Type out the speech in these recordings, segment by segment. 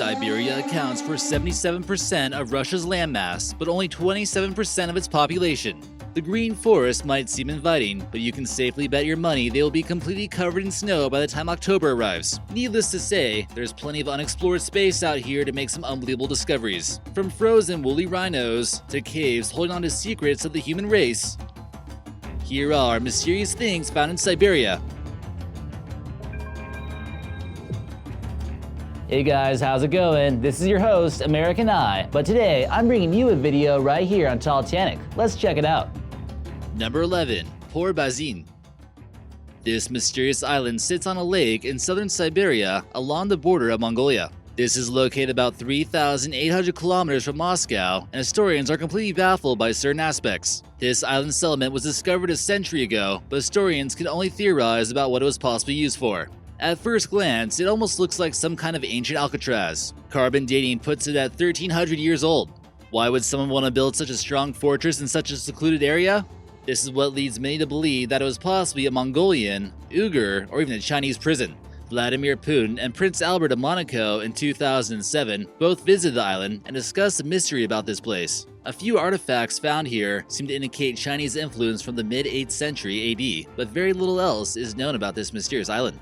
Siberia accounts for 77% of Russia's landmass, but only 27% of its population. The green forest might seem inviting, but you can safely bet your money they will be completely covered in snow by the time October arrives. Needless to say, there's plenty of unexplored space out here to make some unbelievable discoveries. From frozen woolly rhinos to caves holding on to secrets of the human race, here are mysterious things found in Siberia. Hey guys, how's it going? This is your host, American Eye, but today I'm bringing you a video right here on Titanic. Let's check it out. Number 11. Port Buzina. This mysterious island sits on a lake in southern Siberia along the border of Mongolia. This is located about 3,800 kilometers from Moscow, and historians are completely baffled by certain aspects. This island settlement was discovered a century ago, but historians can only theorize about what it was possibly used for. At first glance, it almost looks like some kind of ancient Alcatraz. Carbon dating puts it at 1,300 years old. Why would someone want to build such a strong fortress in such a secluded area? This is what leads many to believe that it was possibly a Mongolian, Uyghur, or even a Chinese prison. Vladimir Putin and Prince Albert of Monaco in 2007 both visited the island and discussed the mystery about this place. A few artifacts found here seem to indicate Chinese influence from the mid-8th century AD, but very little else is known about this mysterious island.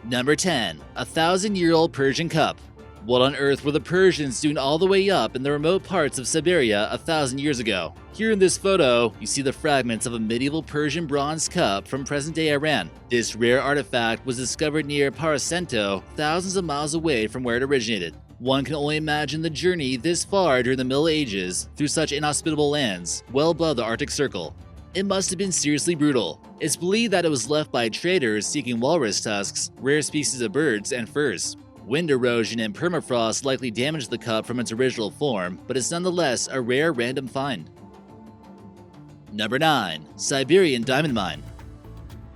Number 10. 1,000-year-old Persian cup. What on earth were the Persians doing all the way up in the remote parts of Siberia 1,000 years ago? Here in this photo, you see the fragments of a medieval Persian bronze cup from present-day Iran. This rare artifact was discovered near Parasento, thousands of miles away from where it originated. One can only imagine the journey this far during the Middle Ages through such inhospitable lands, well above the Arctic Circle. It must have been seriously brutal. It's believed that it was left by traders seeking walrus tusks, rare species of birds, and furs. Wind erosion and permafrost likely damaged the cup from its original form, but it's nonetheless a rare random find. Number 9. Siberian Diamond Mine.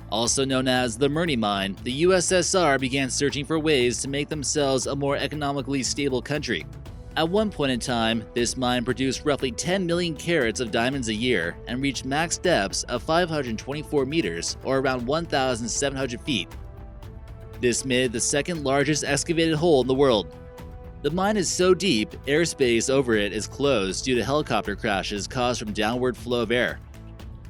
Also known as the Murny Mine, the USSR began searching for ways to make themselves a more economically stable country. At one point in time, this mine produced roughly 10 million carats of diamonds a year and reached max depths of 524 meters, or around 1,700 feet. This made it the second largest excavated hole in the world. The mine is so deep, airspace over it is closed due to helicopter crashes caused from downward flow of air.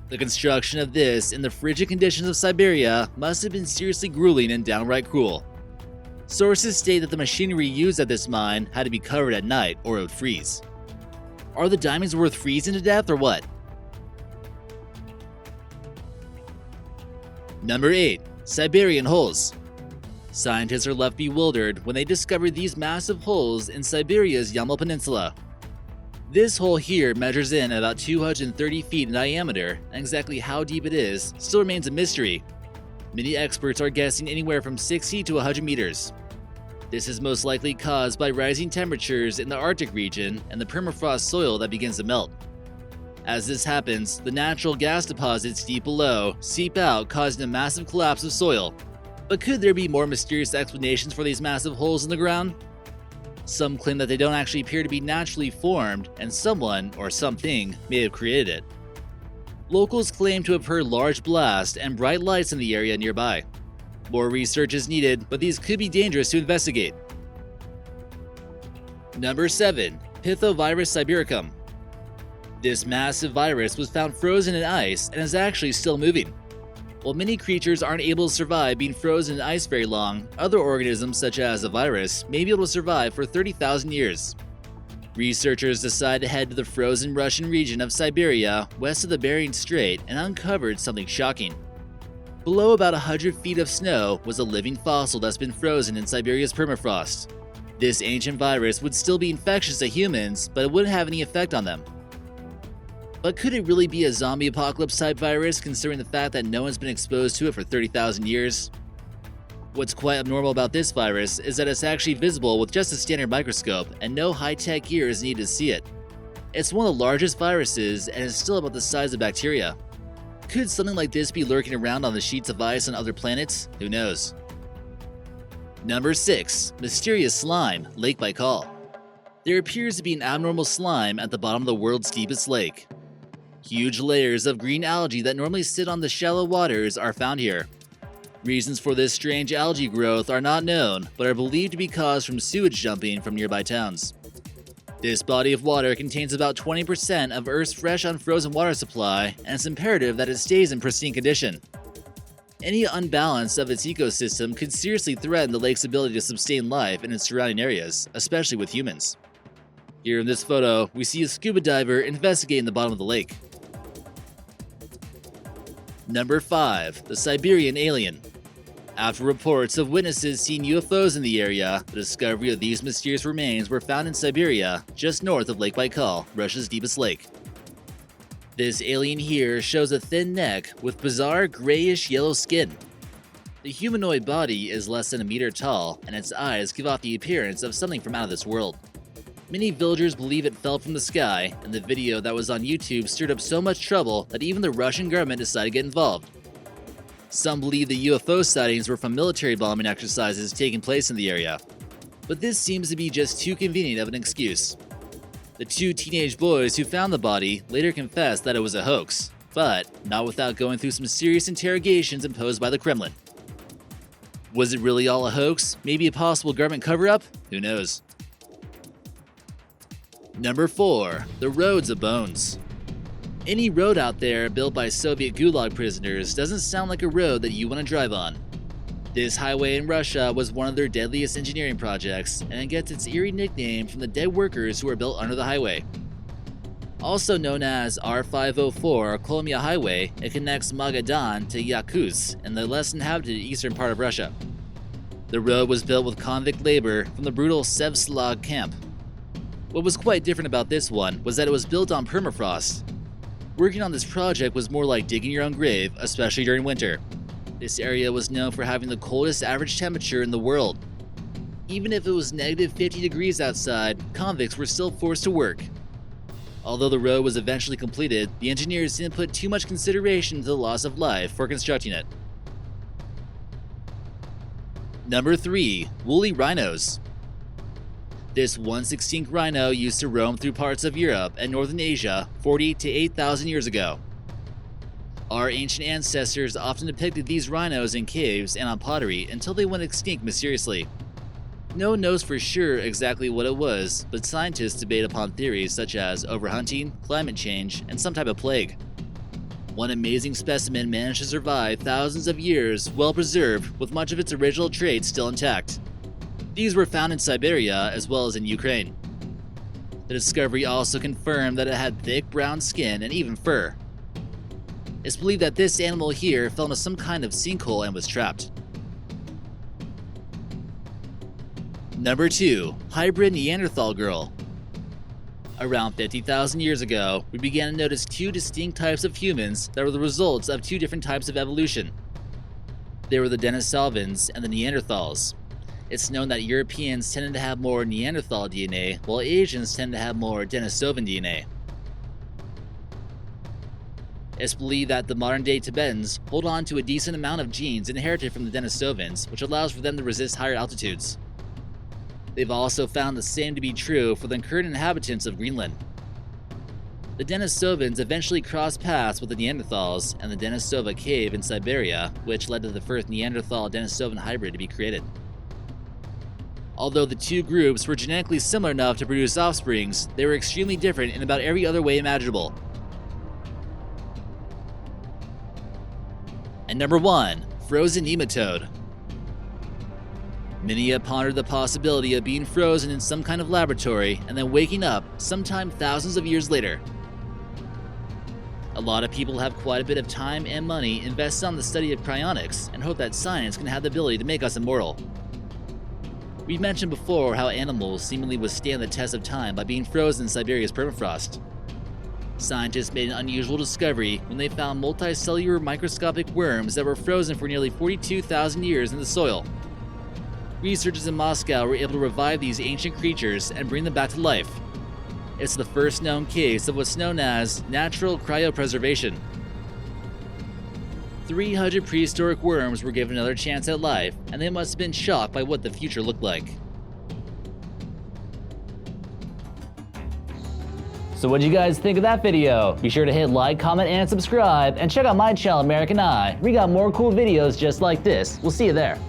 The construction of this in the frigid conditions of Siberia must have been seriously grueling and downright cruel. Sources state that the machinery used at this mine had to be covered at night or it would freeze. Are the diamonds worth freezing to death or what? Number 8. Siberian Holes. Scientists are left bewildered when they discover these massive holes in Siberia's Yamal Peninsula. This hole here measures in about 230 feet in diameter, and exactly how deep it is still remains a mystery. Many experts are guessing anywhere from 60 to 100 meters. This is most likely caused by rising temperatures in the Arctic region and the permafrost soil that begins to melt. As this happens, the natural gas deposits deep below seep out, causing a massive collapse of soil. But could there be more mysterious explanations for these massive holes in the ground? Some claim that they don't actually appear to be naturally formed, and someone or something may have created it. Locals claim to have heard large blasts and bright lights in the area nearby. More research is needed, but these could be dangerous to investigate. Number 7. Pithovirus sibericum. This massive virus was found frozen in ice and is actually still moving. While many creatures aren't able to survive being frozen in ice very long, other organisms such as a virus may be able to survive for 30,000 years. Researchers decided to head to the frozen Russian region of Siberia west of the Bering Strait and uncovered something shocking. Below about 100 feet of snow was a living fossil that's been frozen in Siberia's permafrost. This ancient virus would still be infectious to humans, but it wouldn't have any effect on them. But could it really be a zombie apocalypse type virus, considering the fact that no one's been exposed to it for 30,000 years? What's quite abnormal about this virus is that it's actually visible with just a standard microscope, and no high-tech gear is needed to see it. It's one of the largest viruses and is still about the size of bacteria. Could something like this be lurking around on the sheets of ice on other planets? Who knows? Number 6. Mysterious slime, Lake Baikal. There appears to be an abnormal slime at the bottom of the world's deepest lake. Huge layers of green algae that normally sit on the shallow waters are found here. Reasons for this strange algae growth are not known, but are believed to be caused from sewage dumping from nearby towns. This body of water contains about 20% of Earth's fresh unfrozen water supply, and it's imperative that it stays in pristine condition. Any unbalance of its ecosystem could seriously threaten the lake's ability to sustain life in its surrounding areas, especially with humans. Here in this photo, we see a scuba diver investigating the bottom of the lake. Number 5. The Siberian Alien. After reports of witnesses seeing UFOs in the area, the discovery of these mysterious remains were found in Siberia, just north of Lake Baikal, Russia's deepest lake. This alien here shows a thin neck with bizarre grayish-yellow skin. The humanoid body is less than a meter tall, and its eyes give off the appearance of something from out of this world. Many villagers believe it fell from the sky, and the video that was on YouTube stirred up so much trouble that even the Russian government decided to get involved. Some believe the UFO sightings were from military bombing exercises taking place in the area, but this seems to be just too convenient of an excuse. The two teenage boys who found the body later confessed that it was a hoax, but not without going through some serious interrogations imposed by the Kremlin. Was it really all a hoax? Maybe a possible government cover-up? Who knows? Number 4. The Roads of Bones. Any road out there built by Soviet Gulag prisoners doesn't sound like a road that you want to drive on. This highway in Russia was one of their deadliest engineering projects, and it gets its eerie nickname from the dead workers who were built under the highway. Also known as R504 Kolomia Highway, it connects Magadan to Yakutsk in the less inhabited eastern part of Russia. The road was built with convict labor from the brutal Sevslag camp. What was quite different about this one was that it was built on permafrost. Working on this project was more like digging your own grave, especially during winter. This area was known for having the coldest average temperature in the world. Even if it was negative 50 degrees outside, convicts were still forced to work. Although the road was eventually completed, the engineers didn't put too much consideration to the loss of life for constructing it. Number 3. Woolly Rhinos. This once extinct rhino used to roam through parts of Europe and northern Asia 40 to 8,000 years ago. Our ancient ancestors often depicted these rhinos in caves and on pottery until they went extinct mysteriously. No one knows for sure exactly what it was, but scientists debate upon theories such as overhunting, climate change, and some type of plague. One amazing specimen managed to survive thousands of years well preserved with much of its original traits still intact. These were found in Siberia as well as in Ukraine. The discovery also confirmed that it had thick brown skin and even fur. It's believed that this animal here fell into some kind of sinkhole and was trapped. Number 2. Hybrid Neanderthal Girl. Around 50,000 years ago, we began to notice two distinct types of humans that were the results of two different types of evolution. They were the Denisovans and the Neanderthals. It's known that Europeans tended to have more Neanderthal DNA, while Asians tend to have more Denisovan DNA. It's believed that the modern-day Tibetans hold on to a decent amount of genes inherited from the Denisovans, which allows for them to resist higher altitudes. They've also found the same to be true for the current inhabitants of Greenland. The Denisovans eventually crossed paths with the Neanderthals and the Denisova cave in Siberia, which led to the first Neanderthal-Denisovan hybrid to be created. Although the two groups were genetically similar enough to produce offsprings, they were extremely different in about every other way imaginable. And number 1. Frozen nematode. Many have pondered the possibility of being frozen in some kind of laboratory and then waking up sometime thousands of years later. A lot of people have quite a bit of time and money invested on the study of cryonics and hope that science can have the ability to make us immortal. We've mentioned before how animals seemingly withstand the test of time by being frozen in Siberia's permafrost. Scientists made an unusual discovery when they found multicellular microscopic worms that were frozen for nearly 42,000 years in the soil. Researchers in Moscow were able to revive these ancient creatures and bring them back to life. It's the first known case of what's known as natural cryopreservation. 300 prehistoric worms were given another chance at life, and they must have been shocked by what the future looked like. So what'd you guys think of that video? Be sure to hit like, comment, and subscribe, and check out my channel, American Eye. We got more cool videos just like this. We'll see you there.